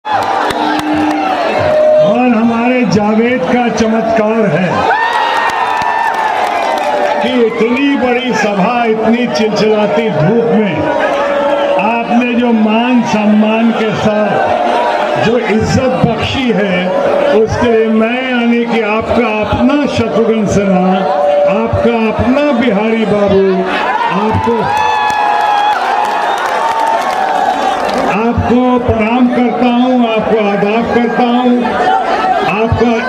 और हमारे जावेद का चमत्कार है कि इतनी बड़ी सभा, इतनी चिलचिलाती धूप में आपने जो मान सम्मान के साथ जो इज्जत बख्शी है, उसके लिए मैं यानी कि आपका अपना शत्रुघ्न सिन्हा, आपका अपना बिहारी बाबू आपको प्रणाम करता हूं, आपको आदाब करता हूं,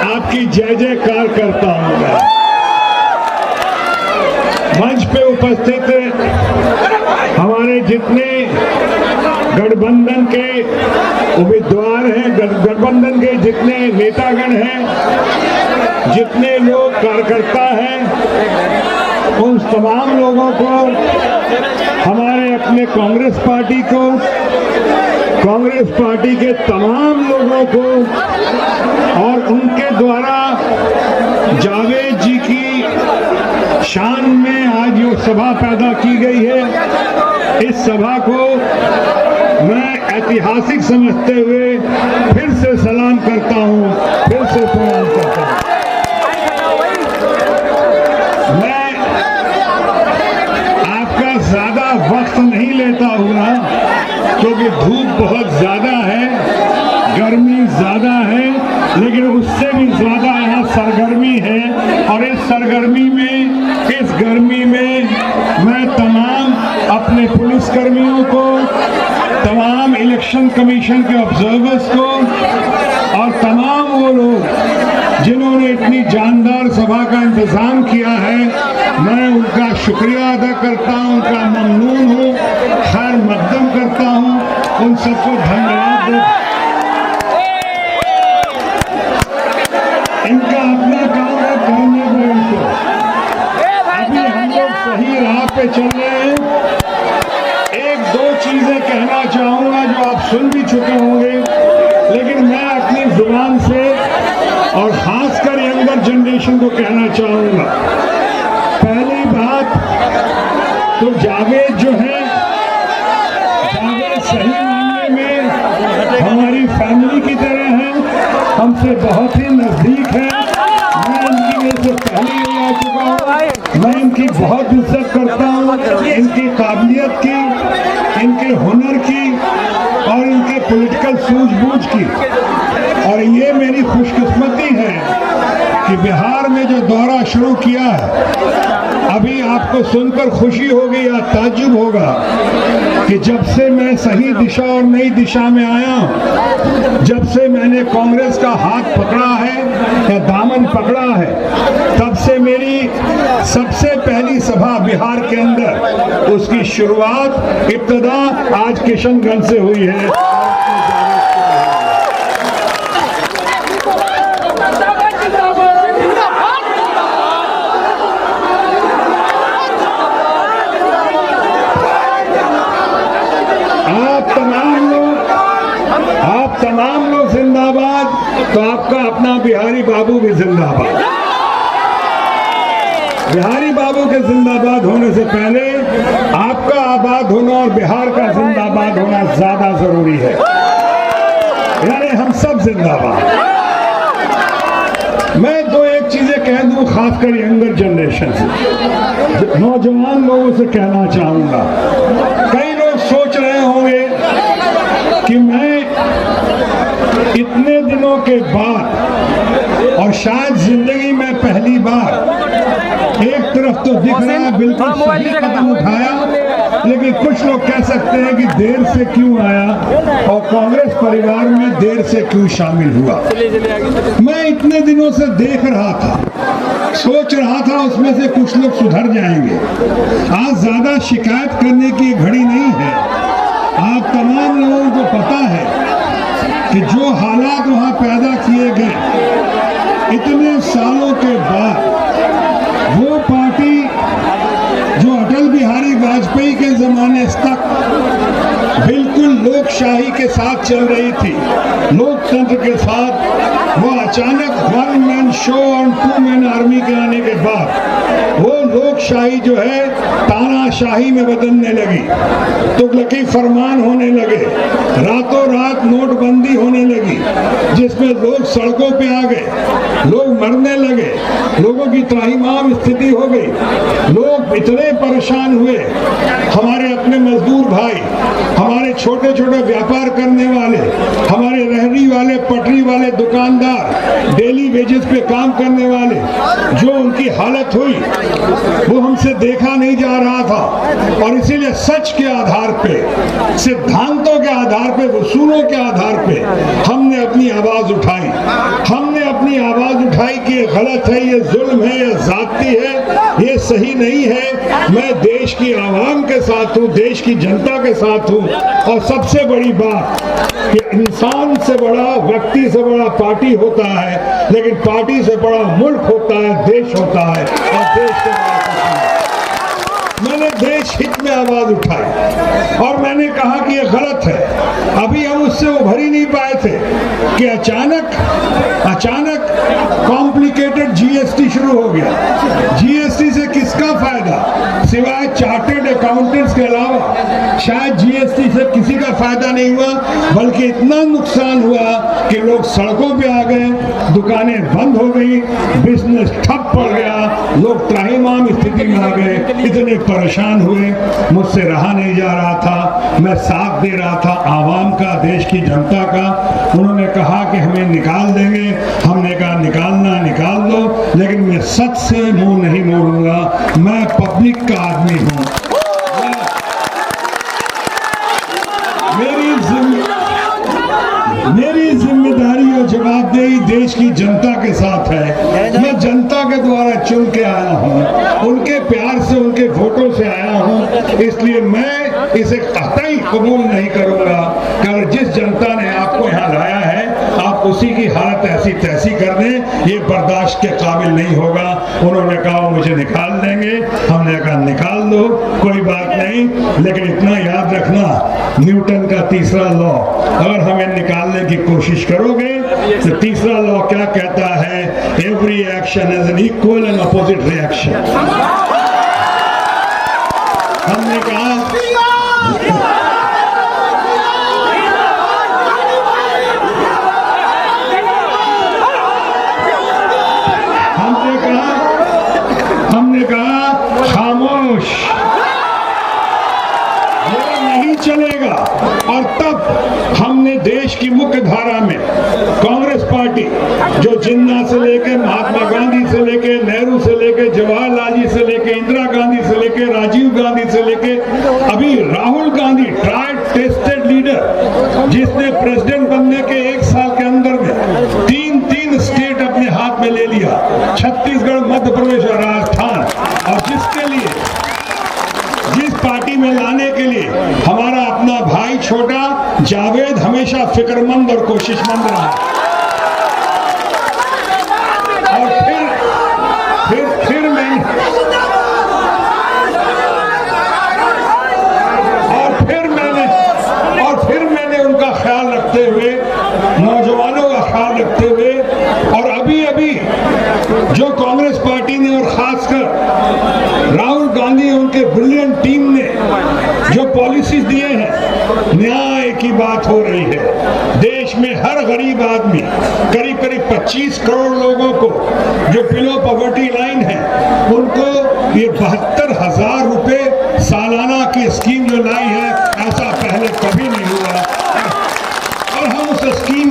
आपकी जय जयकार करता हूं। मंच पे उपस्थित हमारे जितने गठबंधन के उम्मीदवार हैं, गठबंधन के जितने नेतागण हैं, जितने लोग कार्यकर्ता हैं, उन तमाम लोगों को, हमारे अपने कांग्रेस पार्टी के तमाम लोगों को और उनके द्वारा जावेद जी की शान में आज जो सभा पैदा की गई है, इस सभा को मैं ऐतिहासिक समझते हुए फिर से सलाम करता हूं, फिर से प्रणाम करता हूं। मैं आपका ज्यादा वक्त नहीं लेता हुआ, क्योंकि धूप बहुत ज्यादा है, गर्मी ज्यादा है, लेकिन उससे भी ज्यादा यहाँ सरगर्मी है। और इस सरगर्मी में, इस गर्मी में मैं तमाम अपने पुलिसकर्मियों को, तमाम इलेक्शन कमीशन के ऑब्जर्वर्स को और तमाम वो लोग जिन्होंने इतनी जानदार सभा का इंतजाम किया है, मैं उनका शुक्रिया अदा करता हूं, उनका ममनून हूं, खैर मकदम करता हूं, उन सबको धन्यवाद देता। इनका अपना काम है, करने को इनको। अभी हम लोग सही राह पे चल रहे हैं। एक दो चीजें कहना चाहूंगा जो आप सुन भी चुके होंगे, लेकिन मैं अपनी जुबान से और खासकर यंगर जनरेशन को कहना चाहूंगा। पहली बात तो जावेद जो है, जावेद सही मायने में हमारी फैमिली की तरह है, हमसे बहुत ही नजदीक है। मैं इनकी वजह से पहले ही आ चुका हूँ, मैं इनकी बहुत इज्जत करता हूँ, इनकी काबिलियत की, इनके हुनर की और इनके पॉलिटिकल सूझबूझ की। और ये मेरी खुशकिस्मती है कि बिहार में जो दौरा शुरू किया है, अभी आपको सुनकर खुशी होगी या ताज्जुब होगा कि जब से मैं सही दिशा और नई दिशा में आया हूं, जब से मैंने कांग्रेस का हाथ पकड़ा है या दामन पकड़ा है, तब से मेरी सबसे पहली सभा बिहार के अंदर, उसकी शुरुआत, इब्तिदा आज किशनगंज से हुई है। आप तमाम लोग जिंदाबाद, तो आपका अपना बिहारी बाबू भी जिंदाबाद। बिहारी बाबू के जिंदाबाद होने से पहले आपका आबाद होना और बिहार का जिंदाबाद होना ज्यादा जरूरी है। यानी हम सब जिंदाबाद। मैं दो एक चीजें कह दूं, खासकर यंगर जनरेशन से, नौजवान लोगों से कहना चाहूंगा। कई लोग सोच रहे होंगे कि मैं इतने दिनों के बाद और शायद जिंदगी में पहली बार, एक तरफ तो दिख रहा है बिल्कुल सही कदम उठाया, लेकिन कुछ लोग कह सकते हैं कि देर से क्यों आया और कांग्रेस परिवार में देर से क्यों शामिल हुआ। मैं इतने दिनों से देख रहा था, सोच रहा था उसमें से कुछ लोग सुधर जाएंगे। आज ज्यादा शिकायत करने की घड़ी नहीं है। आप तमाम लोगों को पता है कि जो हालात वहां पैदा किए गए, इतने सालों के बाद वो पार्टी जो अटल बिहारी वाजपेयी के जमाने तक बिल्कुल लोकशाही के साथ चल रही थी, लोकतंत्र के साथ, वो अचानक वन मैन शो और टू मैन आर्मी के आने के बाद वो लोकशाही जो है तानाशाही में बदलने लगी, तुगलकी फरमान होने लगे, रातों रात नोटबंदी होने लगी, जिसमें लोग सड़कों पे आ गए, लोग मरने लगे, लोगों की त्राहिमाम स्थिति हो गई, लोग इतने परेशान हुए। हमारे अपने मजदूर भाई, हमारे छोटे छोटे व्यापार करने वाले, हमारे रेहड़ी वाले, पटरी वाले दुकानदार, डेली वेजेस पे काम करने वाले, जो उनकी हालत हुई वो हमसे देखा नहीं जा रहा था। और इसीलिए सच के आधार पे, सिद्धांतों के आधार पे, वसूलों के आधार पे हमने अपनी आवाज उठाई। हमने अपनी आवाज उठाई कि ये गलत है, ये जुल्म है, ये जाती है, ये सही नहीं है। मैं देश की आवाम के साथ हूँ, देश की जनता के साथ हूँ। और सबसे बड़ी बात कि इंसान से बड़ा, व्यक्ति से बड़ा पार्टी होता है, लेकिन पार्टी से बड़ा मुल्क होता है, देश होता है। और देश के बड़ा मैंने देश हित में आवाज उठाई और मैंने कहा कि ये गलत है। अभी हम उससे उभर ही नहीं पाए थे कि अचानक कॉम्प्लिकेटेड जीएसटी शुरू हो गया। जीएसटी से किसका फायदा? सिवाय चार्टर्ड अकाउंटेंट्स के अलावा शायद जीएसटी से किसी का फायदा नहीं हुआ, बल्कि इतना नुकसान हुआ कि लोग सड़कों पे आ गए, दुकानें बंद हो गई, बिजनेस ठप पड़ गया, लोग त्राहिमाम स्थिति में आ गए, इतने परेशान हुए। मुझसे रहा नहीं जा रहा था, मैं साथ दे रहा था आवाम का, देश की जनता का। उन्होंने कहा कि हमें निकाल देंगे, हमने कहा निकालना निकाल दो, लेकिन मैं सच से मुंह नहीं मोड़ूंगा। मैं पब्लिक का आदमी हूं। मेरी जिम्मेदारी और जवाबदेही देश की जनता के साथ है। मैं जनता के द्वारा चुन के आया हूँ, उनके प्यार से, उनके वोटों से आया हूँ। इसलिए मैं इसे कतई कबूल नहीं करूंगा कि अगर जिस जनता ने आपको यहाँ लाया है आप उसी की हालत ऐसी तैसी कर दें, ये बर्दाश्त के काबिल नहीं होगा। उन्होंने कहा मुझे निकाल देंगे, हमने कहा निकाल दो, कोई बात नहीं, लेकिन इतना याद रखना, न्यूटन का तीसरा लॉ, अगर हमें निकालने की कोशिश करोगे तो तीसरा लॉ क्या कहता है? Every action is an equal and opposite reaction. हमने कहा खामोश, ये नहीं चलेगा। और तब हमने देश की मुख्य धारा में कांग्रेस पार्टी, जो जिन्ना से लेके, महात्मा गांधी से लेके, नेहरू से लेके, जवाहरलाल जी से लेके, इंदिरा गांधी से लेके, राजीव गांधी से लेके, अभी Rahul Gandhi, tried tested leader, जिसने प्रेसिडेंट बनने के 1 साल के अंदर में तीन स्टेट अपने हाथ में ले लिया, छत्तीसगढ़, मध्य प्रदेश और राजस्थान। और जिसके लिए, जिस पार्टी में लाने के लिए हमारा अपना भाई छोटा जावेद हमेशा फिक्रमंद और कोशिशमंद रहा। और फिर मैंने उनका ख्याल रखते हुए, नौजवानों का ख्याल रखते हुए, और अभी जो कांग्रेस पार्टी ने और खासकर राहुल गांधी और उनके ब्रिलियंट टीम ने जो पॉलिसीज दिए हैं, न्याय की बात हो रही है। देश में हर गरीब आदमी, करीब 25 करोड़ लोगों को जो बिलो पॉवर्टी लाइन है, उनको ये 72,000 रुपए सालाना की स्कीम जो लाई है, ऐसा पहले कभी नहीं हुआ। और हम उस स्कीम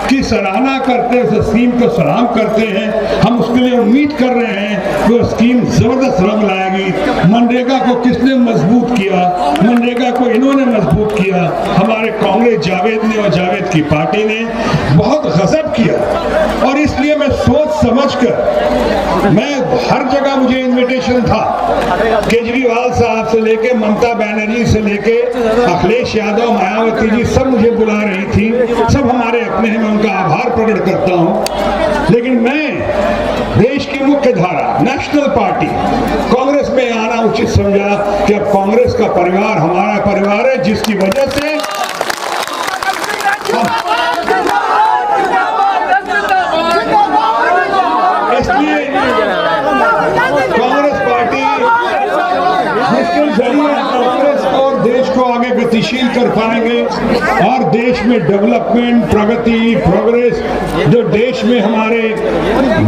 की सराहना करते हैं, उस स्कीम को सलाम करते हैं। हम उसके लिए उम्मीद कर रहे हैं कि वो स्कीम जबरदस्त रंग लाएगी। मनरेगा को किसने मजबूत किया? मनरेगा को इन्होंने मजबूत किया, हमारे कांग्रेस जावेद ने और जावेद की पार्टी ने बहुत गजब किया। और इसलिए मैं सोच समझ कर, मैं हर जगह मुझे इन्विटेशन था, केजरीवाल साहब से लेके, ममता बनर्जी से लेके, अखिलेश यादव, मायावती जी, सब मुझे बुला रही थी, सब हमारे अपने हैं, मैं उनका आभार प्रकट करता हूं। लेकिन मैं देश की मुख्य धारा, नेशनल पार्टी कांग्रेस में आना उचित समझा कि अब कांग्रेस का परिवार हमारा परिवार है, जिसकी वजह से गतिशील कर पाएंगे और देश में डेवलपमेंट, प्रगति, प्रोग्रेस, जो देश में हमारे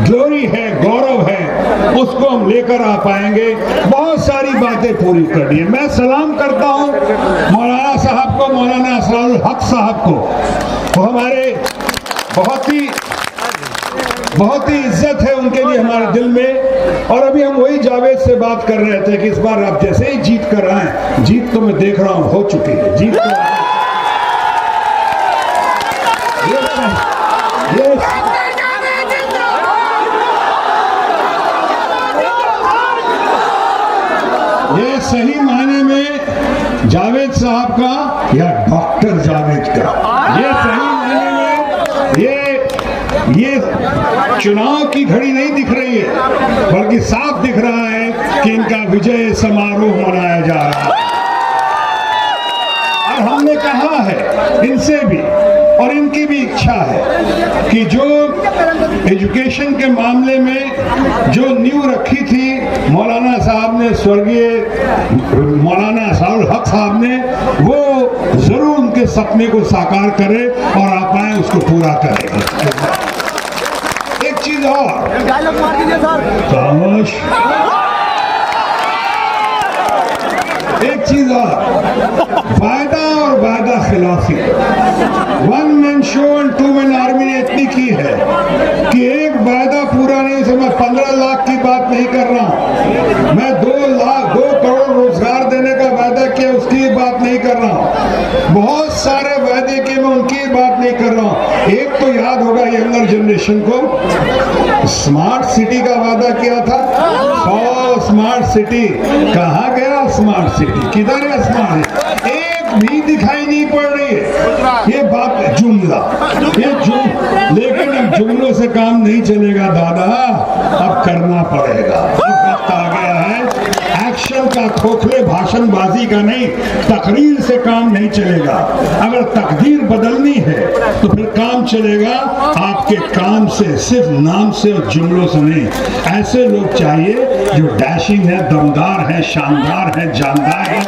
ग्लोरी है, गौरव है, उसको हम लेकर आ पाएंगे। बहुत सारी बातें पूरी करनी है। मैं सलाम करता हूं मौलाना साहब को, मौलाना असरारुल हक साहब को। वो हमारे बहुत ही इज्जत है उनके लिए हमारे दिल में। और अभी हम वही जावेद से बात कर रहे थे कि इस बार आप जैसे ही जीत कर आए, जीत तो मैं देख रहा हूं हो चुकी है, जीत तो ये सही मायने में जावेद साहब का या डॉक्टर जावेद का, ये सही मायने में ये चुनाव की घड़ी नहीं दिख रही है, बल्कि साफ दिख रहा है कि इनका विजय समारोह मनाया जा रहा है। और हमने कहा है इनसे भी, और इनकी भी इच्छा है कि जो एजुकेशन के मामले में जो नींव रखी थी मौलाना साहब ने, स्वर्गीय मौलाना असरारुल हक साहब ने, वो जरूर उनके सपने को साकार करे और आप आए उसको पूरा करेंगे। एक चीज और, खामोश, एक चीज और, वायदा और वायदा खिलाफी, one man show and two man army ने इतनी की है कि एक वायदा पूरा नहीं, उसे मैं 15 लाख की बात नहीं कर रहा हूं, मैं 2 करोड़ रोजगार देने का वायदा किया उसकी बात नहीं कर रहा हूं, बहुत सारे वायदे किए मैं उनकी बात नहीं कर रहा हूं। एक तो याद होगा यंगर जनरेशन को, स्मार्ट सिटी का वादा किया था, 100 स्मार्ट सिटी, कहाँ गया स्मार्ट सिटी, किधर है स्मार्ट, एक भी दिखाई नहीं पड़ रही है। ये बात जुमला, लेकिन अब जुमलों से काम नहीं चलेगा दादा, अब करना पड़ेगा। वक्त आ गया है एक्शन का, खोखले भाषणबाजी का नहीं, तकरीर से काम नहीं चलेगा। अगर तकदीर बदलनी है तो फिर काम चलेगा आपके काम से, सिर्फ नाम से और जुमलों से नहीं। ऐसे लोग चाहिए जो डैशिंग है, दमदार है, शानदार है, जानदार है।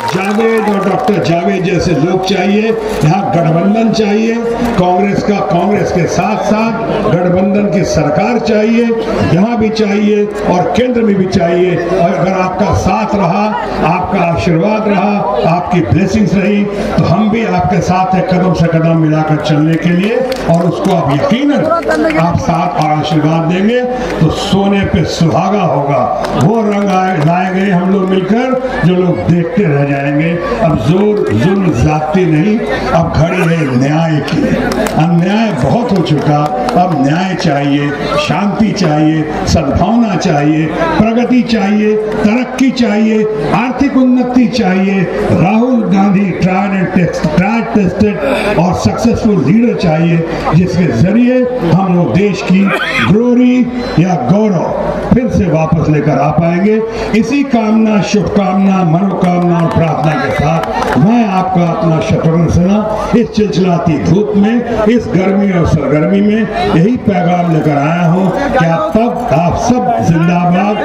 जावेद और डॉक्टर जावेद जैसे लोग चाहिए। यहाँ गठबंधन चाहिए, कांग्रेस के साथ साथ गठबंधन की सरकार चाहिए, यहाँ भी चाहिए और केंद्र में भी चाहिए। और अगर आपका साथ रहा, आपका आशीर्वाद रहा, आपकी ब्लेसिंग्स रही, तो हम भी आपके साथ है कदम से कदम मिलाकर चलने के लिए। और उसको आप यकीनन आप साथ और आशीर्वाद देंगे तो सोने पे सुहागा होगा। वो रंग लाएंगे हम लोग मिलकर, जो लोग देखते रह जाएंगे। अब जोर जुल्म जाती नहीं, अब घड़ी है न्याय की। अन्याय बहुत हो चुका, अब न्याय चाहिए, शांति चाहिए, सद्भावना चाहिए, प्रगति चाहिए, तरक्की चाहिए, आर्थिक उन्नति चाहिए। राहुल गांधी ट्राइड टेस्टेड और सक्सेसफुल लीडर चाहिए, जिसके जरिए हम लोग देश की ग्लोरी या गौरव फिर से वापस लेकर आ पाएंगे। इसी कामना, शुभकामना, मनोकामना और प्रार्थना के साथ मैं आपका अपना शत्रुघ्न सिन्हा इस चिलचिलाती धूप में, इस गर्मी और सरगर्मी में यही पैगाम लेकर आया हूं कि आप सब जिंदाबाद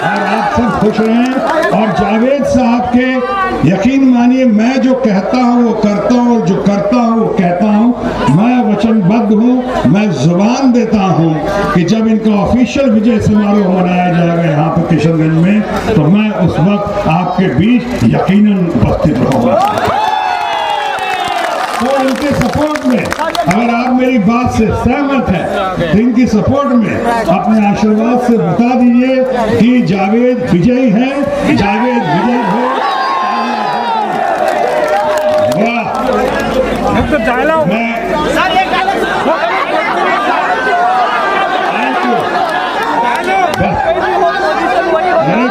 और आप सब खुश रहें। और जावेद साहब के यकीन मानिए, मैं जो कहता हूं वो करता हूं, और जो करता हूं वो कहता हूं। मैं वचनबद्ध हूं, मैं जुबान देता हूं कि जब इनका ऑफिशियल विजय समारोह मनाया जाएगा यहाँ पे किशनगंज में, तो मैं उस वक्त आपके बीच यकीनन उपस्थित रहूंगा। तो इनके सपोर्ट में, अगर आप मेरी बात से सहमत हैं तो इनकी सपोर्ट में अपने आशीर्वाद से बता दीजिए कि जावेद विजयी है, जावेद विजयी है।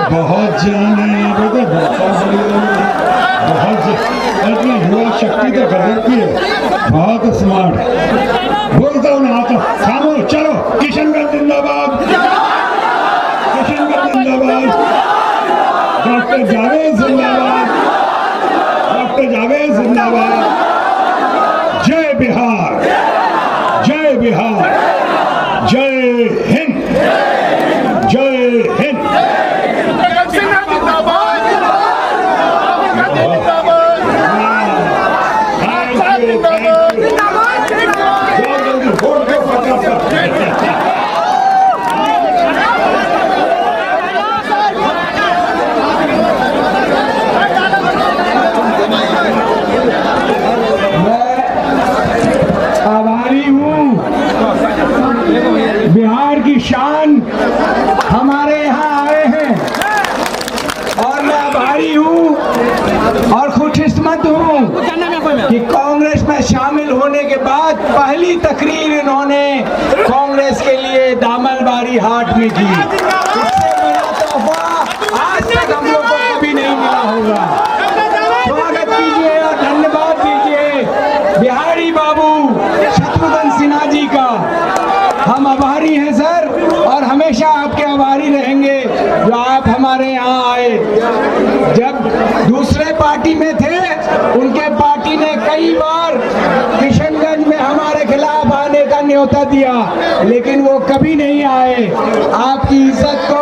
बहुत जान है यहाँ पे, बहुत युवा शक्ति तो गजब की है, बहुत स्मार्ट है। बोलता हूँ ना, आता खामो, चलो किशनगंज जिंदाबाद, किशनगंज जिंदाबाद, डॉक्टर जावेद जिंदाबाद, डॉक्टर जावेद जिंदाबाद। जय बिहार, जय बिहार, जय हिंद, जय हिंद। कि कांग्रेस में शामिल होने के बाद पहली तकरीर इन्होंने कांग्रेस के लिए दामलबारी हाट में की। इससे बड़ा तोहफा आज तक हम लोग को कभी नहीं मिला होगा। स्वागत कीजिए और धन्यवाद दीजिए बिहारी बाबू शत्रुघ्न सिन्हा जी का। हम आभारी हैं सर, और हमेशा आपके आभारी रहेंगे जो आप हमारे यहाँ आए। जब दूसरे पार्टी में थे, उनके पार्टी ने कई बार किशनगंज में हमारे खिलाफ आने का न्योता दिया, लेकिन वो कभी नहीं आए। आपकी इज्जत को